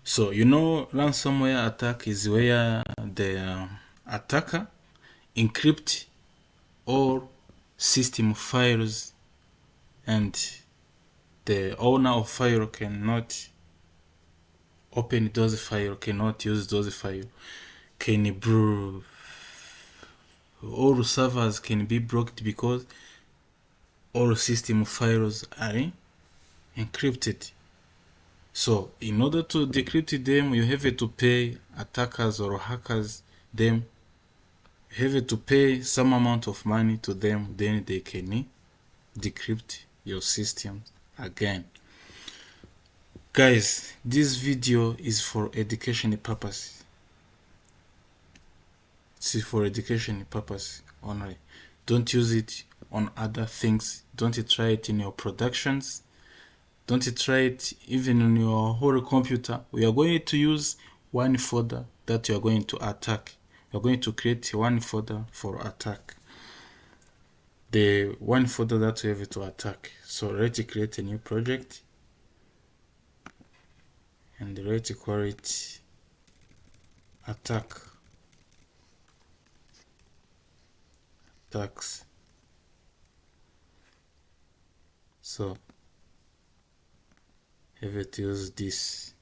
So you know, ransomware attack is where the attacker encrypt all system files and the owner of file cannot open those files, cannot use those files, all servers can be blocked because all system files are encrypted. So in order to decrypt them, you have to pay attackers or hackers them. You have to pay some amount of money to them, then they can decrypt your system again. Guys, this video is for education purpose. It's for education purpose only. Don't use it on other things. Don't try it in your productions. Don't try it even on your whole computer. We are going to use one folder that you are going to attack. We are going to create one folder for attack. The one folder that we have to attack. So let's create a new project and let's call it attacks. So have to use this.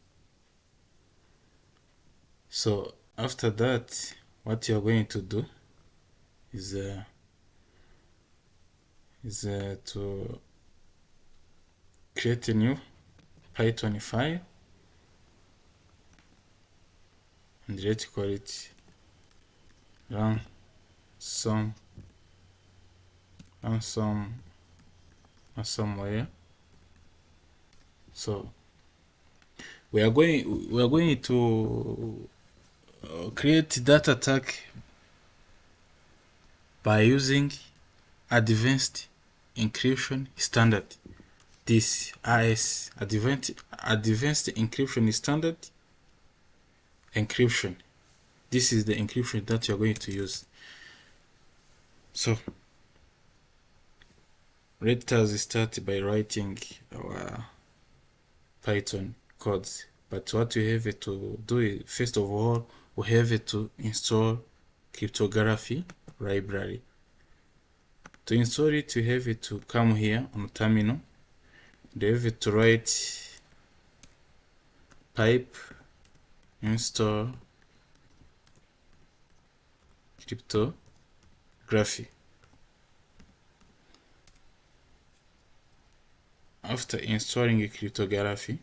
So after that, what you're going to do is to create a new Python file and let's call it ransomware. So we are going to create that attack by using advanced encryption standard. This AES, advanced encryption standard encryption. This is the encryption that you're going to use. So let us start by writing our Python codes. But what we have to do is, first of all, we have to install cryptography library. To install it, we have to come here on terminal. We have to write pipe install cryptography. After installing a cryptography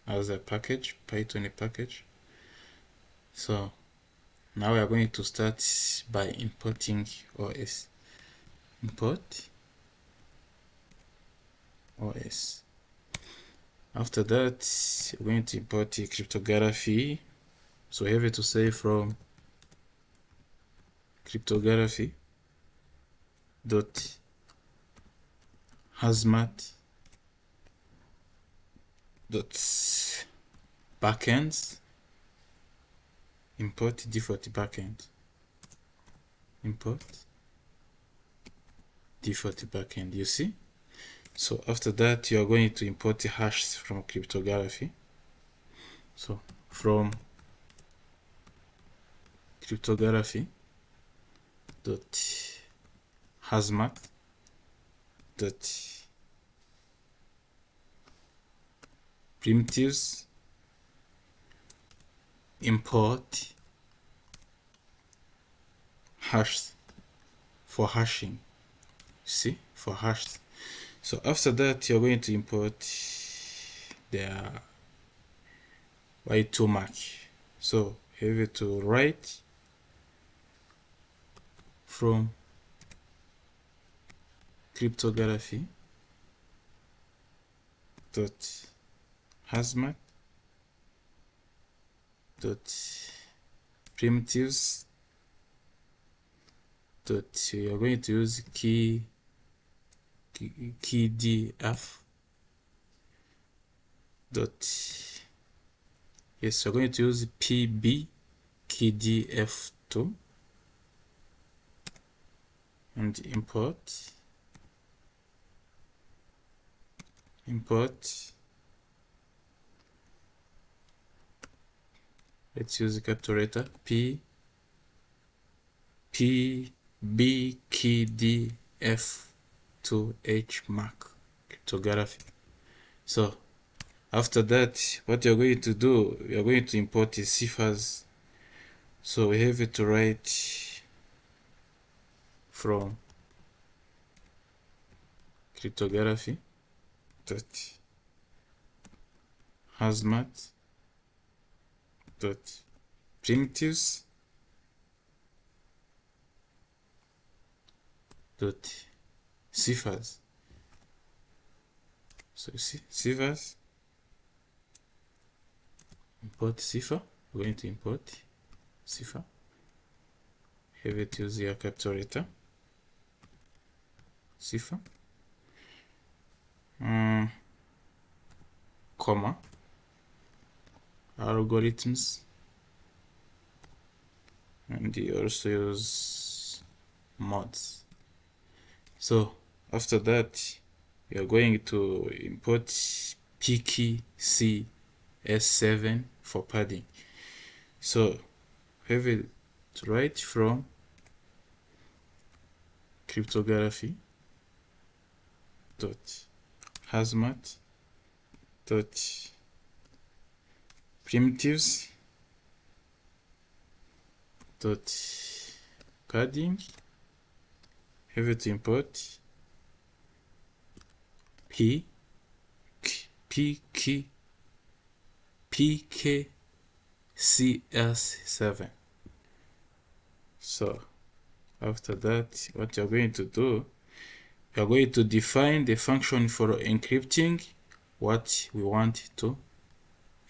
as a package, Python package, so now we are going to start by importing OS. Import OS. After that, we're going to import the cryptography. So we have to say from cryptography dot hazmat dot backends import default backend. Import default backend. You see? So after that, you are going to import the hashes from cryptography. So from cryptography dot hazmat dot primitives import hash for hashing. See, for hash. So after that, you're going to import the y2 mark. So you have to write from cryptography dot hazmat dot primitives dot, you are going to use key df dot, yes, we're going to use pb key df2 and import Let's use the calculator. P B K D F to H mark cryptography. So after that, what you're going to do, you're going to import the ciphers. So we have to write from cryptography dot hazmat dot primitives dot ciphers. So you see ciphers, import cipher. We're going to import cipher. Have it use your calculator. Cipher, comma, algorithms, and you also use mods. So after that, we are going to import PKC-S7 for padding. So have it right from cryptography dot hazmat dot primitives dot padding. Have it import PKCS7. So after that, what you're going to do, you're going to define the function for encrypting what we want to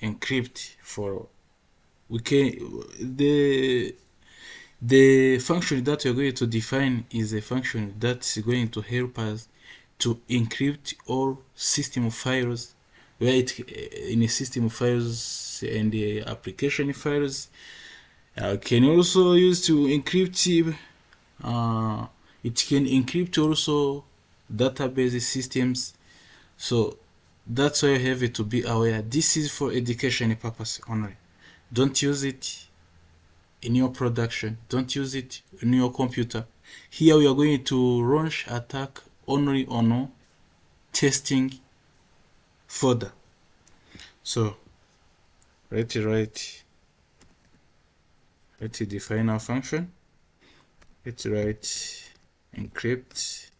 encrypt for. We can the function that we're going to define is a function that's going to help us to encrypt all system files, where it in a system files and the application files. Can also use to encrypt. It can encrypt also database systems. So that's why you have to be aware. This is for education purpose only. Don't use it in your production. Don't use it in your computer. Here we are going to launch attack only on testing folder. So let's define our function. Let's write encryptify.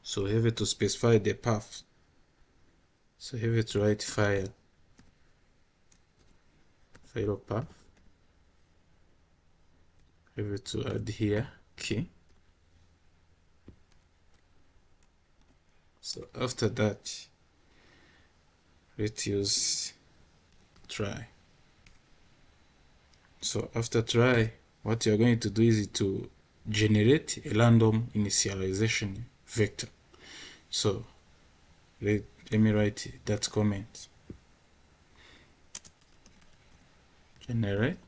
So we have to specify the path. So we have to write file path. We have to add here key. So after that, let's use try. So after try, what you're going to do is to generate a random initialization vector. So let me write that comment. Generate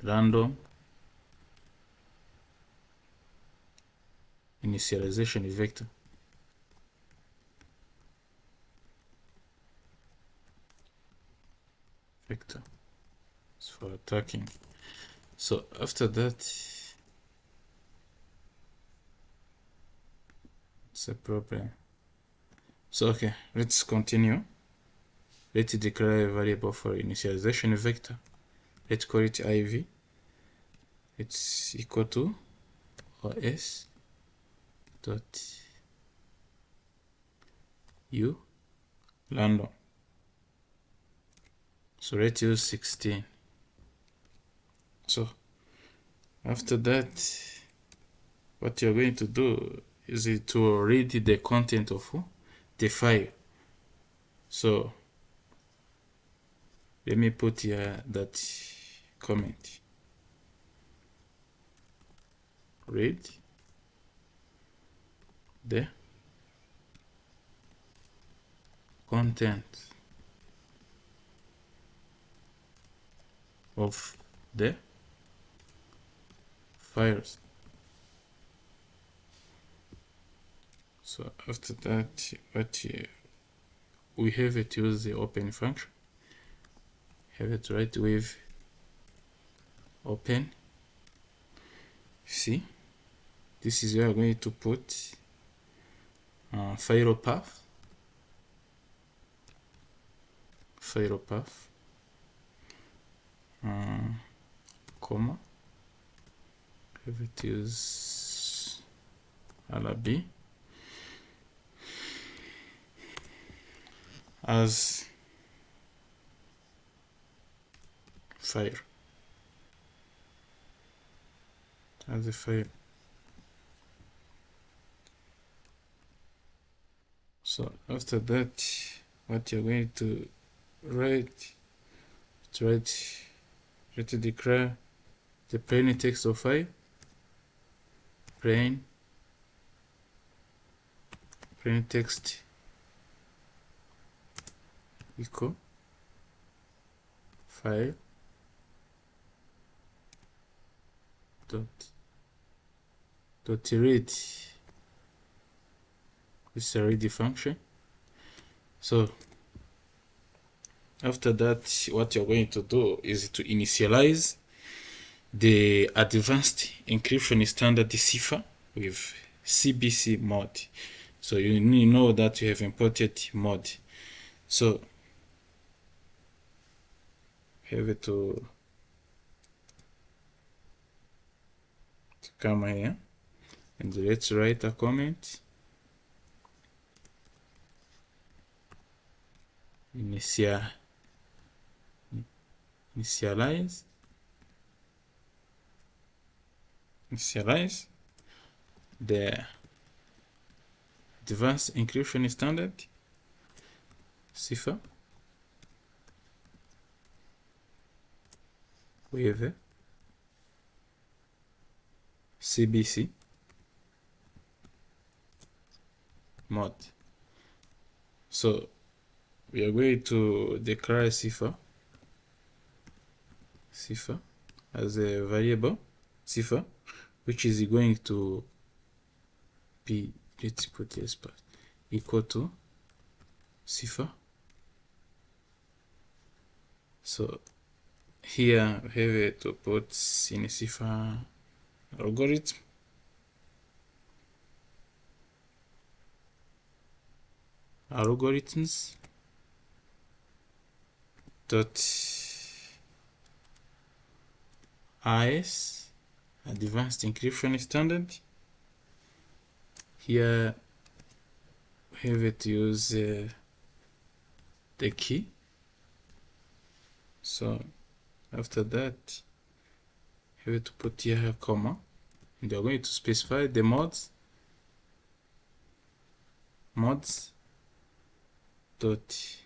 random initialization vector. It's for attacking. So after that, it's a problem. So okay, let's continue. Let's declare a variable for initialization vector. Let's call it IV. It's equal to os dot u random. So let's use 16. So after that, what you're going to do is to read the content of the file. So let me put here that comment. Read the content of the files. So after that, we have it use the open function. Have it right with open. See, this is where we're going to put file path, comma, have it use lb as file, as a file. So after that, what you're going to write, to declare the plain text of file, plain text equal file dot read. This is a read function. So after that, what you're going to do is to initialize the advanced encryption standard cipher with CBC mod. So you need to know that you have imported mod. So have it to come here and let's write a comment. Initialize the advanced encryption standard cipher with CBC mod. So we are going to declare cipher as a variable cipher, which is going to be, let's put this part, equal to cipher. So here we have it to put in cipher algorithm algorithms dot AES, advanced encryption standard. Here we have it use the key. So after that, we have to put here a comma, and we are going to specify the mods dot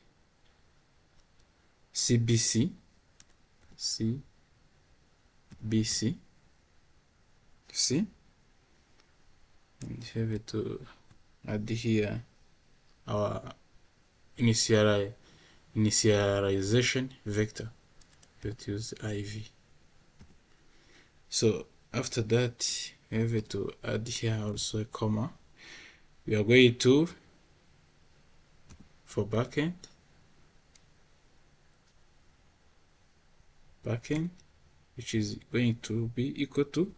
CBC see, and have it to add here our initialization vector. Let's use IV. So after that, we have to add here also a comma. We are going to, for backend, which is going to be equal to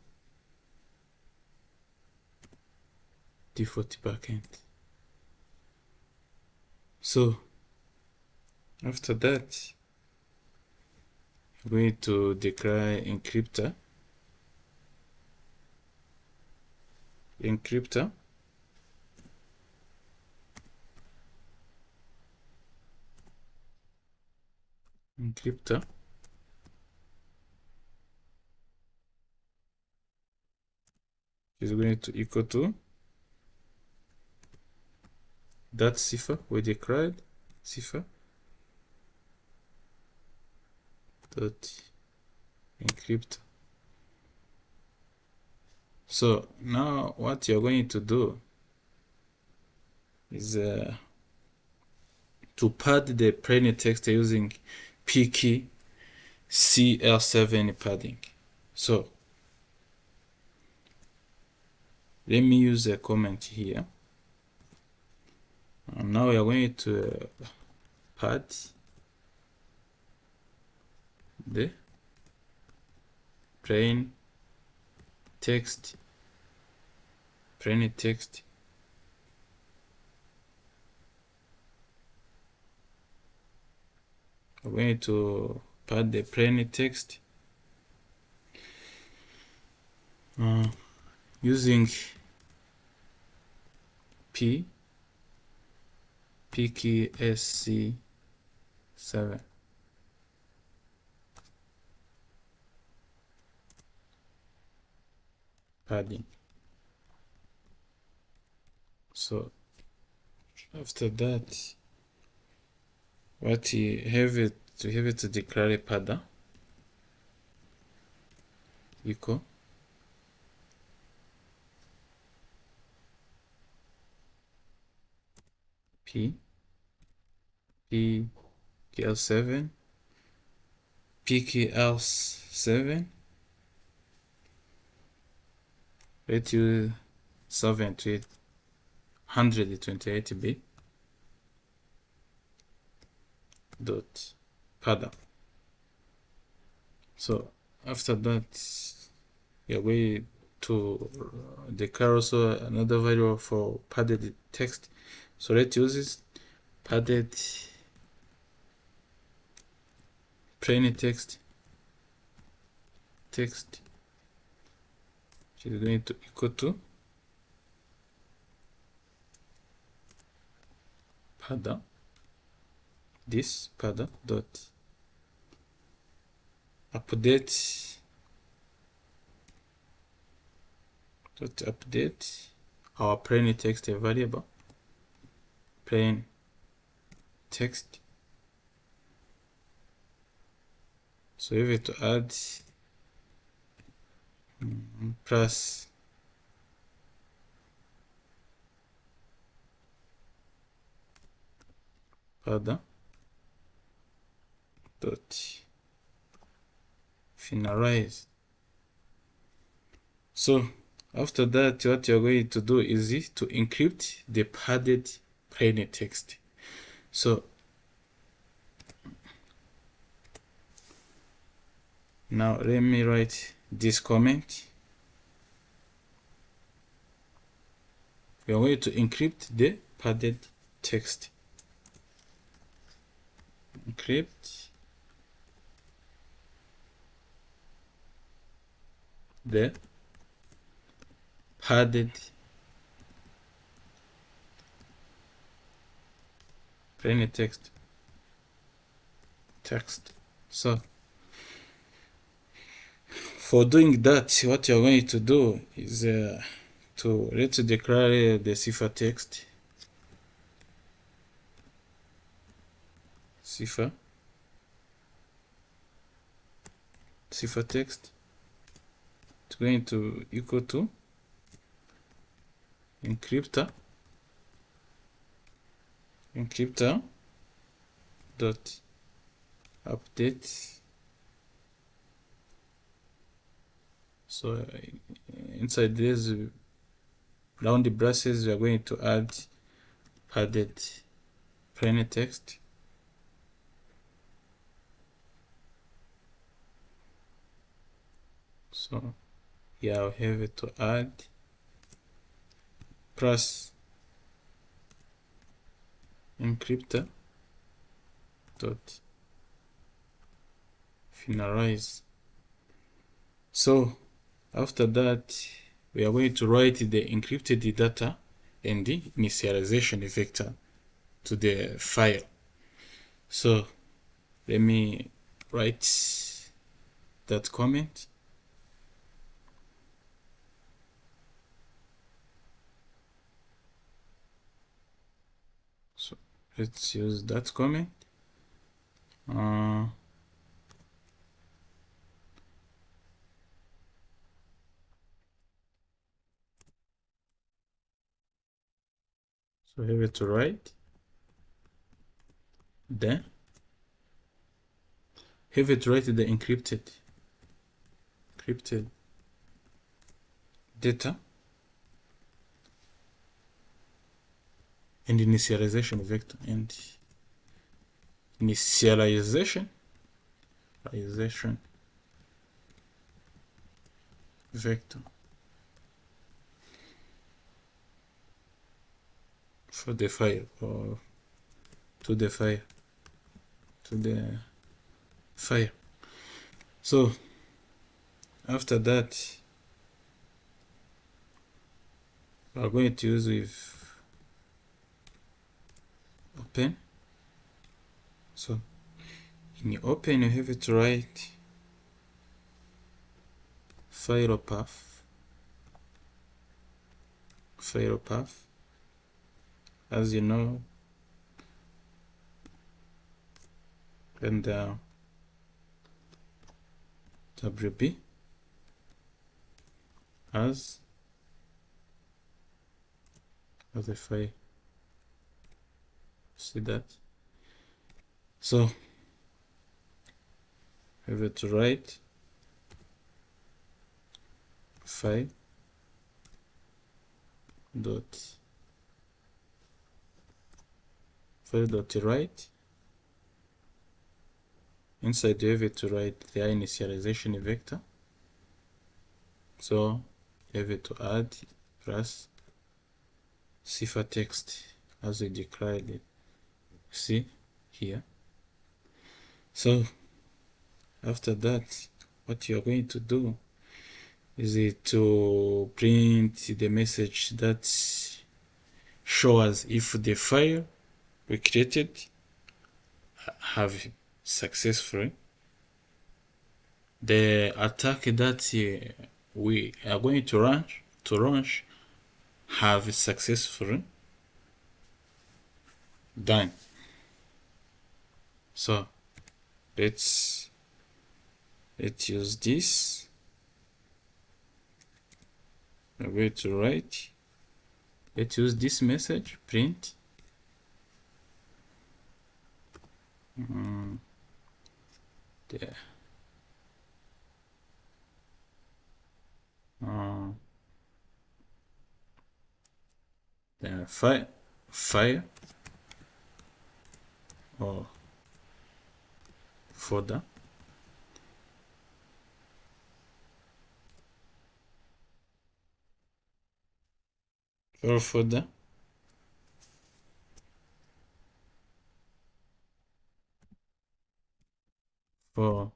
default backend. So after that, I'm going to declare encryptor is going to equal to that cipher we declared, cipher dot encrypt. So now what you're going to do is to pad the plain text using PKey CL7 padding. So let me use a comment here. And now we are going to pad the plain text. We're going to pad the plain text using PKSC7. Padding. So after that, what you have it to declare a padder equal PKL7 PKL7 let you 128 bit dot padder. So after that, you're going to declare also another variable for padded text. So let's use this padded plain text which is going to equal to padder, this padder dot update our plain text variable, plain text. So we have to add plus padder dot finalize. So after that, what you're going to do is to encrypt the padded plain text. So now let me write this comment. We are going to encrypt the padded text. Encrypt the padded plain text. So for doing that, what you're going to do is let's declare the cipher text. Cipher text. It's going to equal to encryptor dot update. So inside this round braces, we are going to add padded plain text. So yeah, we have it to add plus encryptor dot finalize. So after that, we are going to write the encrypted data and the initialization vector to the file. So let me write that comment. So let's use that comment. So have it to write, then have it write the encrypted data and initialization vector and initialization vector for the file or to the file. So after that we are going to use with open. So in your open you have to write file path as you know, and WB as a file. See that? So have to write file dot write. Inside you have to write the initialization vector. So you have to add plus ciphertext as we declared it. See here. So after that, what you are going to do is to print the message that shows if the file we created have successfully the attack that we are going to launch have successfully done. So let's use this. I'm going to write. Let's use this message print. There. Then file or folder. Or folder. For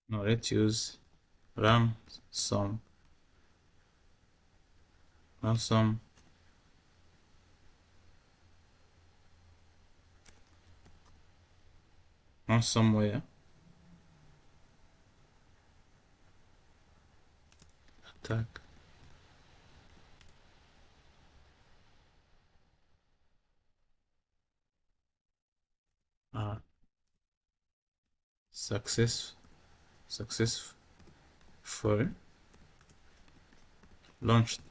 now, let's use ransomware. Attack. Successful launched.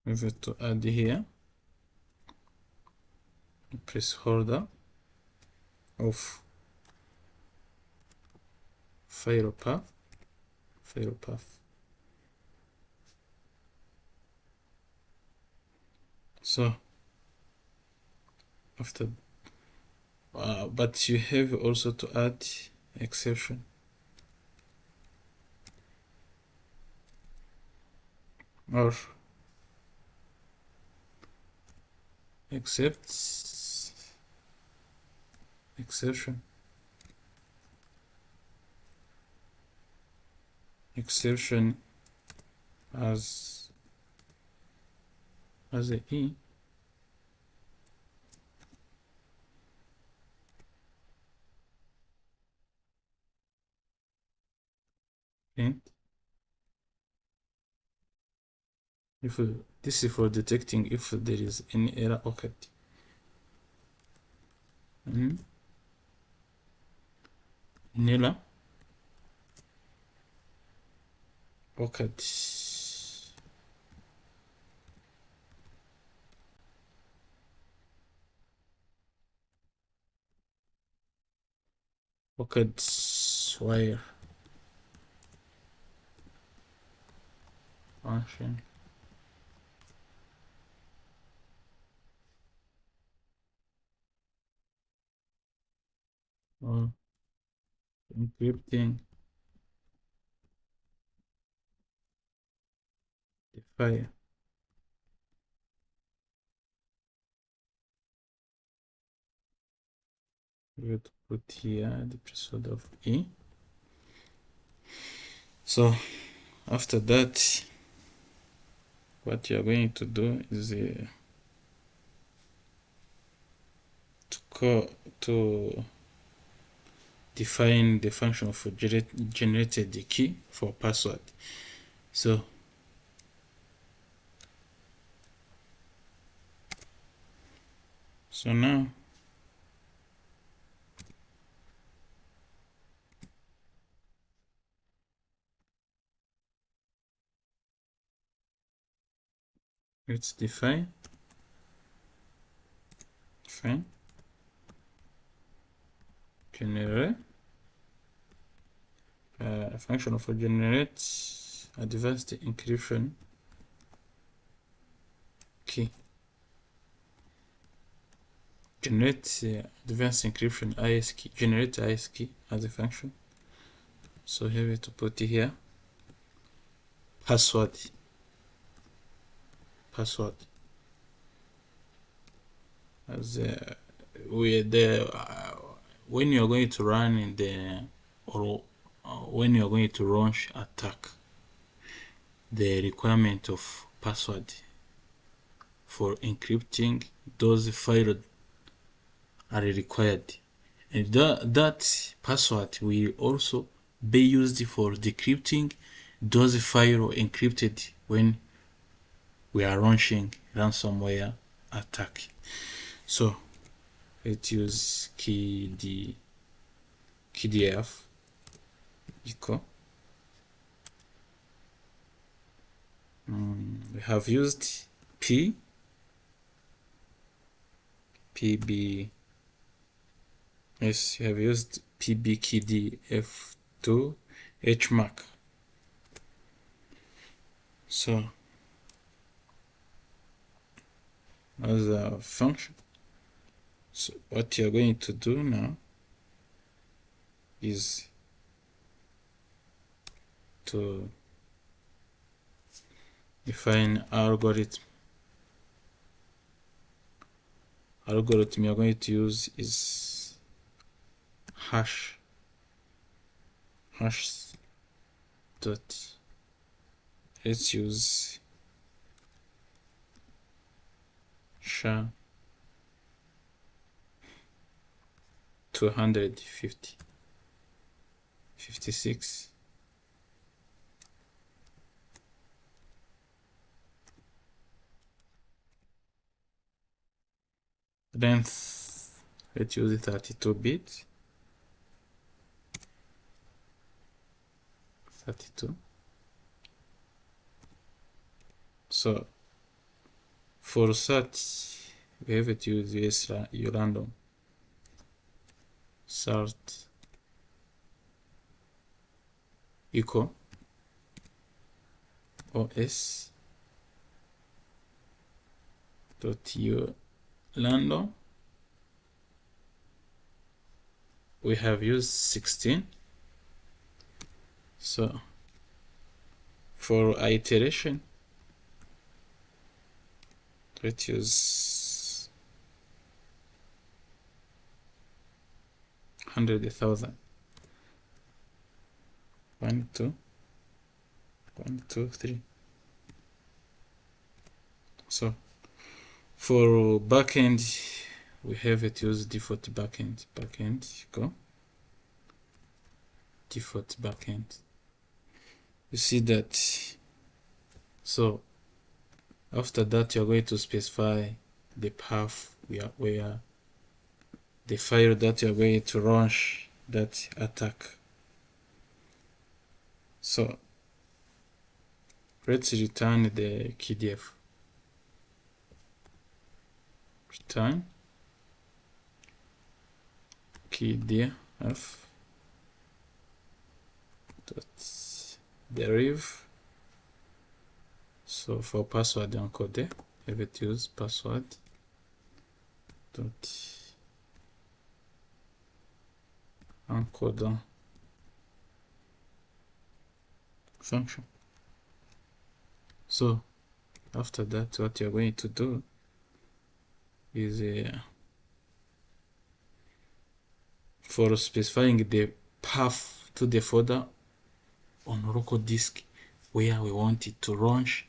We have to add here placeholder of file path. So after but you have also to add exception or exception as a e print. If this is for detecting if there is any error occurred. Nila occurred. Pockets wire function. Or encrypting the file. We will put here the password of E. So after that, what you're going to do is to define the function for generated the key for password. So now let's define generate function for generate advanced encryption key. Generate advanced encryption IS key, generate IS key as a function. So here we have to put here password as when you are going to run in the when you are going to launch attack, the requirement of password for encrypting those files are required, and that password will also be used for decrypting those files encrypted when we are launching ransomware attack. So let's use KDF equal. We have used PB. Yes, you have used PBKDF2 HMAC. So as a function, so what you're going to do now is to define algorithm you're going to use is hash dot, let's use SHA 256 length, let's use 32 bits. 32. So for that we have to use random sort equal os dot random. We have used 16. So for iteration, let's use 100,000. 1, 2, 1, 2, 3. So for backend, we have it use default backend go default backend. You see that. So after that, you're going to specify the path where the file that you're going to launch that attack. So let's return the KDF. Return KDF dot derive. So for password encode, have it use password dot encode function. So after that, what you're going to do is for specifying the path to the folder on local disk where we want it to launch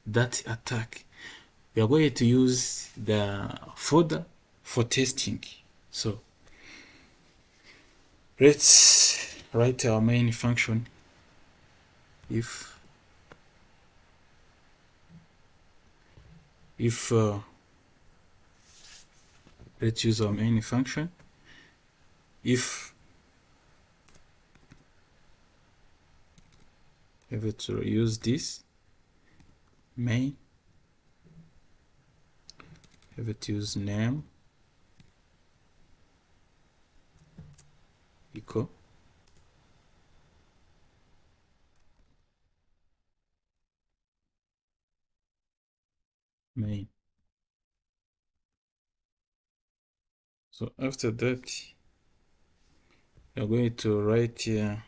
that attack, we are going to use the folder for testing. So let's write our main function. If let's use our main function. If we have to use this main, have it use name equal main. So after that, you're going to write here,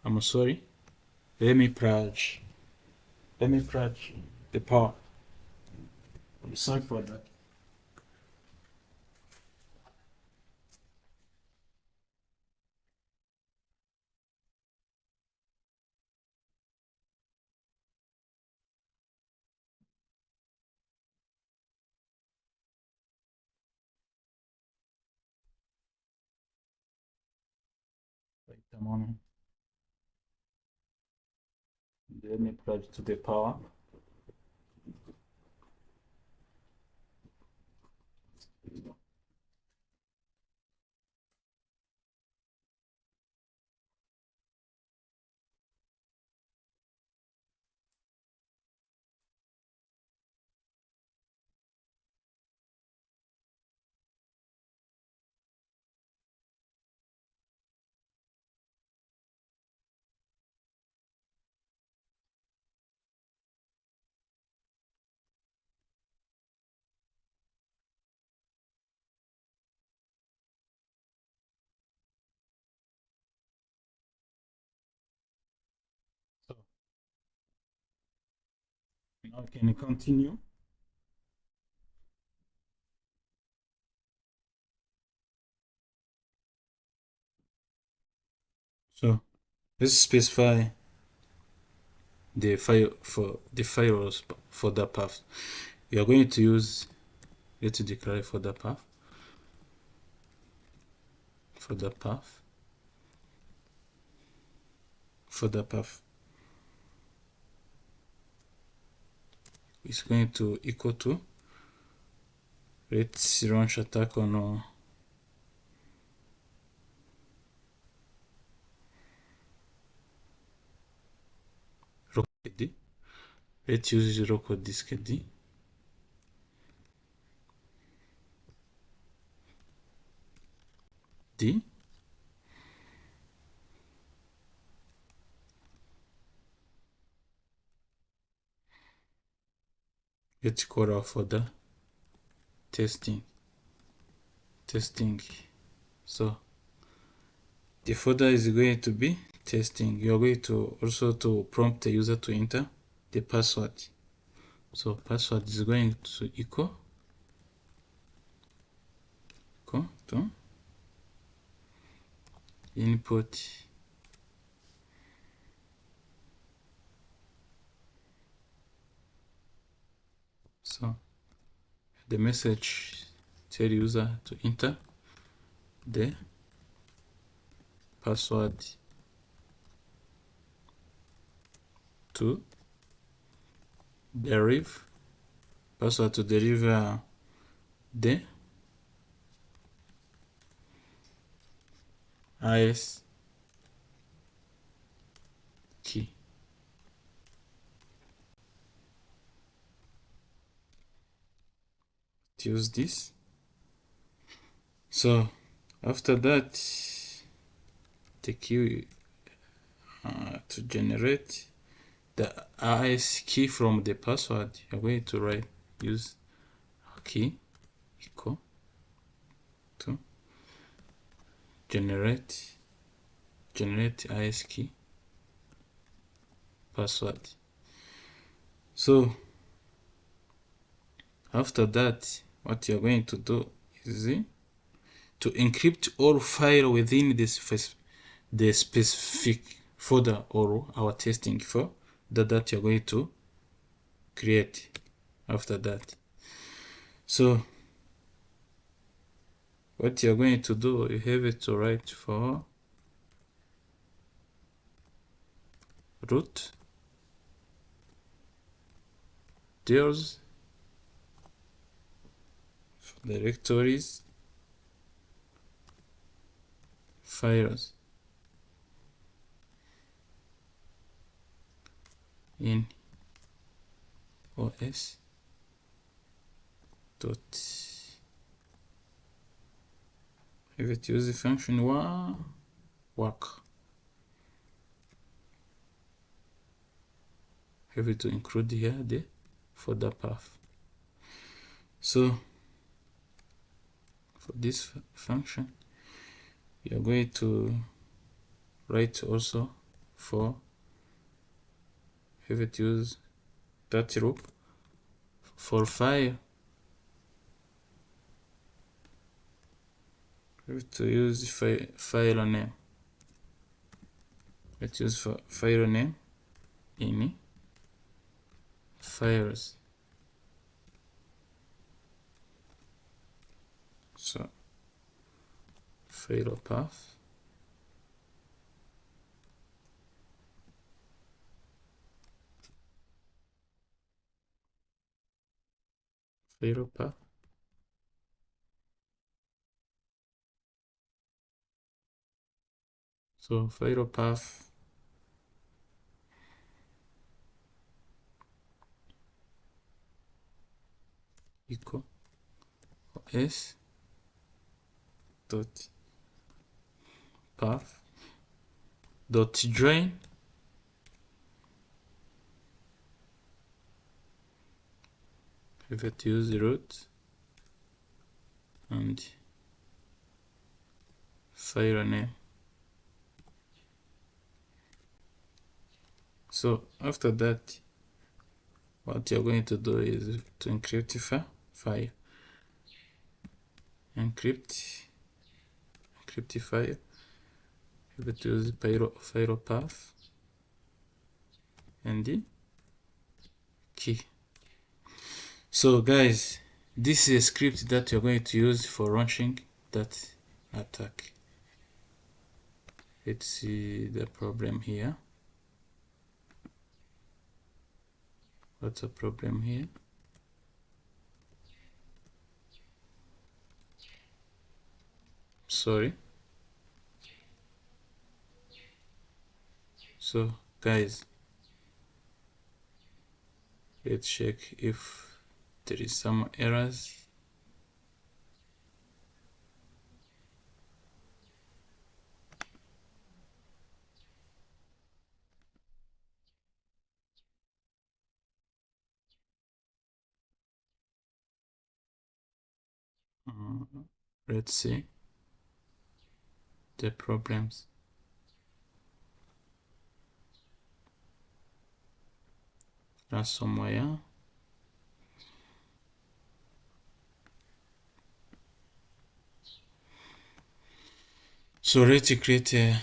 I'm sorry, let me purge the power. I'm sorry for that. Wait a moment. Let me purge to the power. So now can you continue? So let's specify the file for the firewalls for the path. We are going to use, let's declare for the path. For the path. It's going to equal to, let's launch attack on local D. Let's use local disk D. D. Let's call our folder testing. So the folder is going to be testing. You're going to also to prompt the user to enter the password. So password is going to equal to input so the message tell user to enter the password to derive the IS key. Use this. So after that, the key to generate the IS key from the password. You're going to write use key equal to generate IS key password. So after that, what you're going to do is to encrypt all file within the specific folder or our testing for that you're going to create after that. So what you're going to do, you have it to write for root there's directories files in os dot have it use the function work, have it to include here the folder path. So for this function you are going to write also for have it use that loop for file, have it to use file name, let's use for file name in files. So file path file path so file path equal s dot path dot join have it use root and file name. So after that, what you're going to do is to encrypt the file. Encrypt the file. Have it use file path and the key. So guys, this is a script that you're going to use for launching that attack. Let's see the problem here. What's the problem here? Sorry. So guys, let's check if there is some errors. Let's see the problems. Ransomware. So let's create a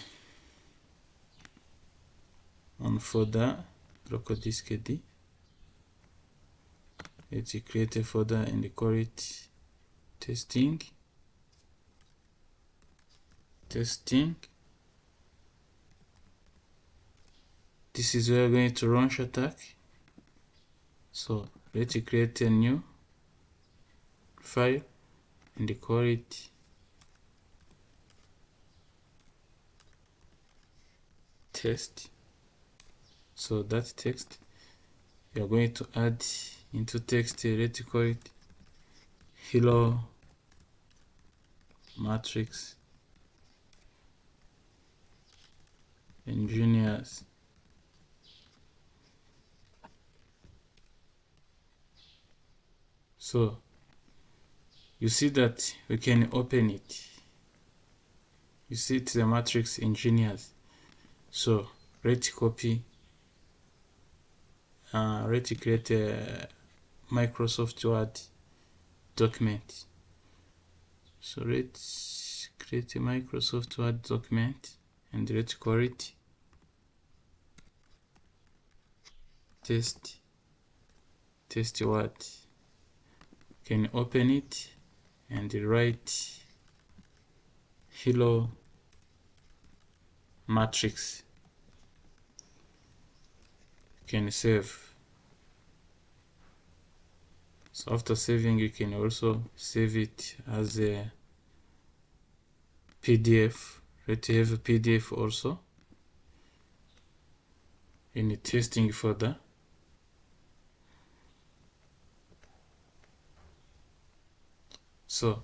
on folder local disk D. Let's create a folder and call it testing. This is where we're going to launch attack. So let's create a new file and call it test. So that text you're going to add into text, let's call it hello matrix engineers. So you see that we can open it. You see it's the matrix engineers. So let's copy, let's create a Microsoft Word document. So let's create a Microsoft Word document and let's call it test Word. Can open it and write hello matrix. You can save. So after saving, you can also save it as a PDF. Let's have a PDF also in the testing folder. So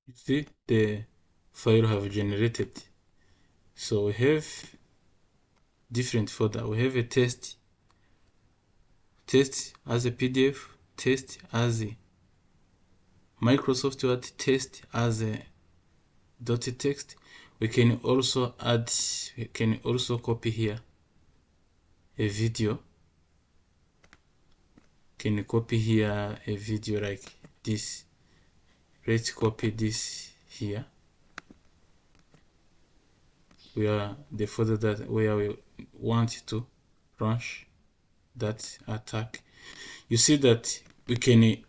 you see the file have generated. So we have different folder. We have a test as a PDF, test as a Microsoft Word, test as a dotted text. We can also add, we can also copy here a video. Can copy here a video like this. Let's copy this here. We are the folder that where we want to launch that attack. You see that we can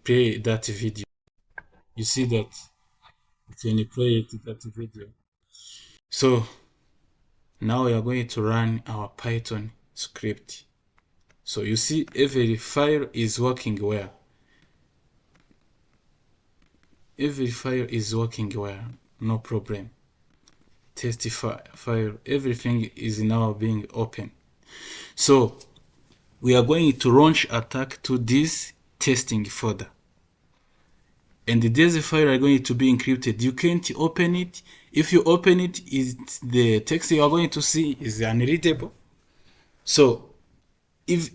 play that video. You see that we can play that video. So now we are going to run our Python script. So you see every file is working well. Every file is working well, no problem. Test file, everything is now being open. So we are going to launch attack to this testing folder. And these files are going to be encrypted. You can't open it. If you open it, the text you are going to see is unreadable. So if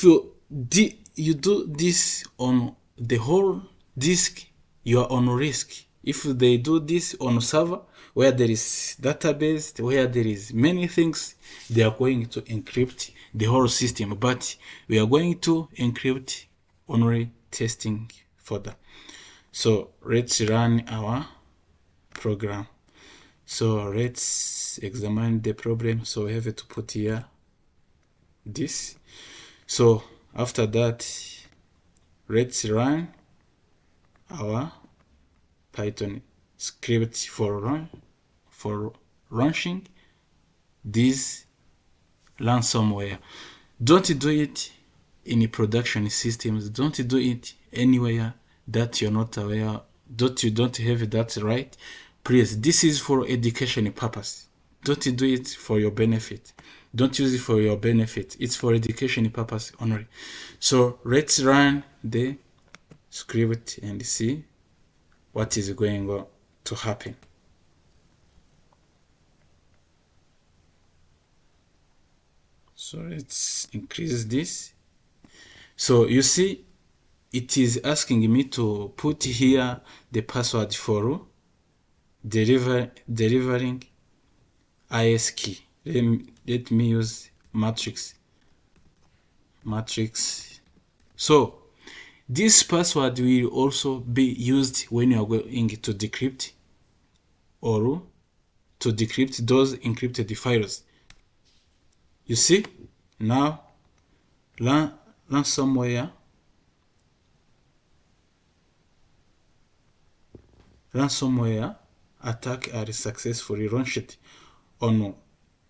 you do this on the whole disk, you are on risk. If they do this on server where there is database, where there is many things, they are going to encrypt the whole system. But we are going to encrypt only testing folder. So let's run our program. So let's examine the problem. So we have to put here this. So after that, let's run our Python script for launching this ransomware. Don't do it in production systems. Don't do it anywhere that you're not aware, that you don't have that right. Please, this is for education purpose. Don't do it for your benefit. Don't use it for your benefit. It's for education purpose only. So let's run the script and see what is going on to happen. So let's increase this. So you see, it is asking me to put here the password for delivering IS key. Let me use matrix. So this password will also be used when you are going to decrypt or to decrypt those encrypted files. You see, now ransomware attack are successfully launched on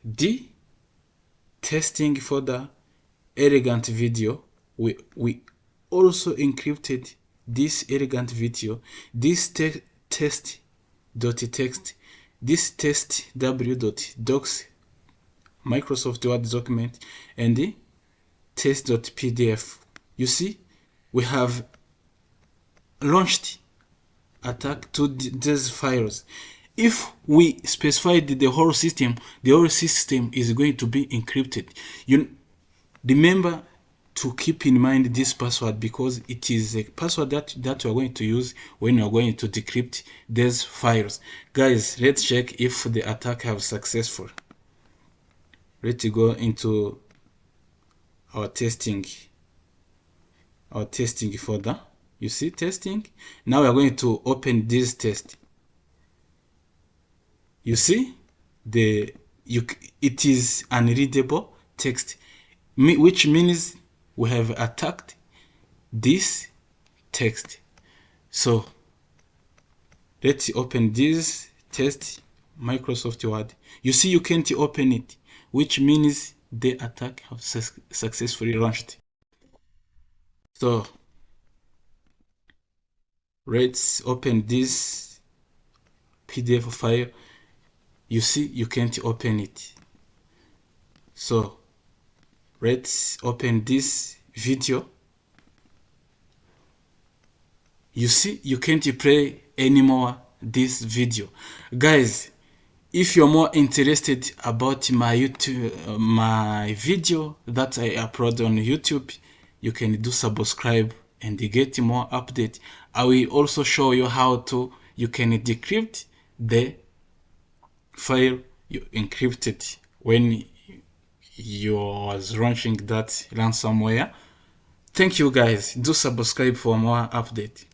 the testing folder elegant video. We also encrypted this elegant video, this test.txt this test w.docs Microsoft Word document and the test.pdf. You see, we have launched attack to these files. If we specified the whole system is going to be encrypted. You remember to keep in mind this password, because it is a password that you are going to use when you are going to decrypt these files. Guys, let's check if the attack have successful. Let's go into our testing folder. You see testing. Now we are going to open this test. You see it is unreadable text, which means we have attacked this text. So let's open this test Microsoft Word. You see you can't open it, which means the attack has successfully launched. So let's open this PDF file. You see you can't open it. So let's open this video. You see you can't play anymore this video. Guys, if you're more interested about my video that I upload on YouTube, you can do subscribe and get more update. I will also show you how you can decrypt the file you encrypted when you was launching that ransomware. Thank you guys. Do subscribe for more update.